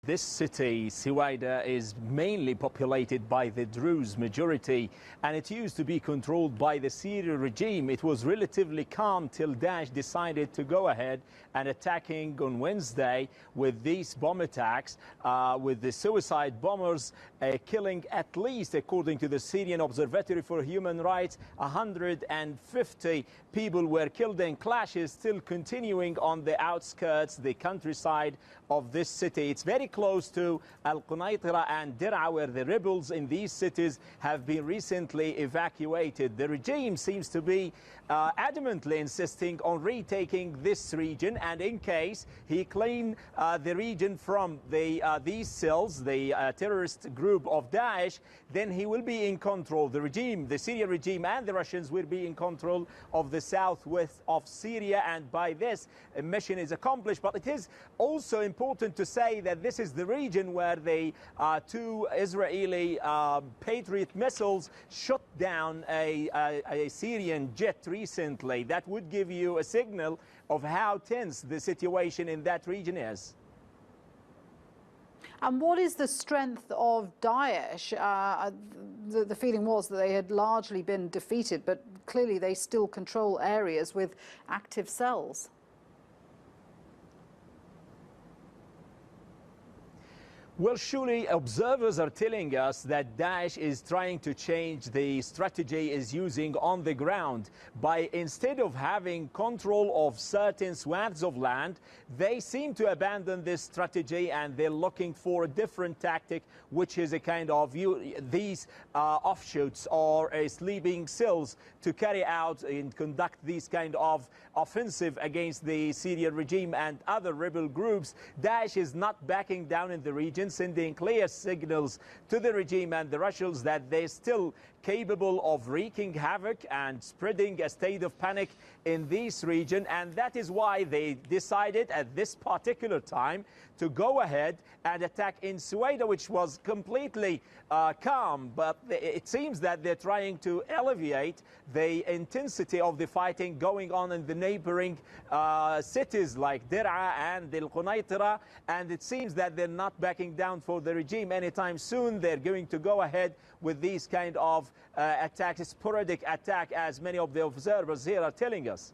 This city, Sweida, is mainly populated by the Druze majority, and it used to be controlled by the Syrian regime. It was relatively calm till Daesh decided to go ahead and attacking on Wednesday with these bomb attacks, with the suicide bombers killing at least, according to the Syrian Observatory for Human Rights, 150 people were killed in clashes still continuing on the outskirts, the countryside of this city. It's very close to Al-Qunaitira and Dir'a, where the rebels in these cities have been recently evacuated. The regime seems to be adamantly insisting on retaking this region, and in case he claimed the region from these cells, the terrorist group of Daesh, then he will be in control. The regime, the Syrian regime and the Russians will be in control of the southwest of Syria, and by this mission is accomplished. But it is also important to say that this is the region where the two Israeli Patriot missiles shot down a Syrian jet recently. That would give you a signal of how tense the situation in that region is. And what is the strength of Daesh? The feeling was that they had largely been defeated, but clearly they still control areas with active cells. Well, surely observers are telling us that Daesh is trying to change the strategy is using on the ground. By instead of having control of certain swaths of land, they seem to abandon this strategy and they're looking for a different tactic, which is a kind of these offshoots or sleeping cells to carry out and conduct these kind of offensive against the Syrian regime and other rebel groups. Daesh is not backing down in the region, sending clear signals to the regime and the Russians that they're still capable of wreaking havoc and spreading a state of panic in this region. And that is why they decided at this particular time to go ahead and attack in Sweida, which was completely calm. But it seems that they're trying to alleviate the intensity of the fighting going on in the neighboring cities like Dir'a and Al-Qunaitira. And it seems that they're not backing down for the regime anytime soon. They're going to go ahead with these kind of attacks, sporadic attack, as many of the observers here are telling us.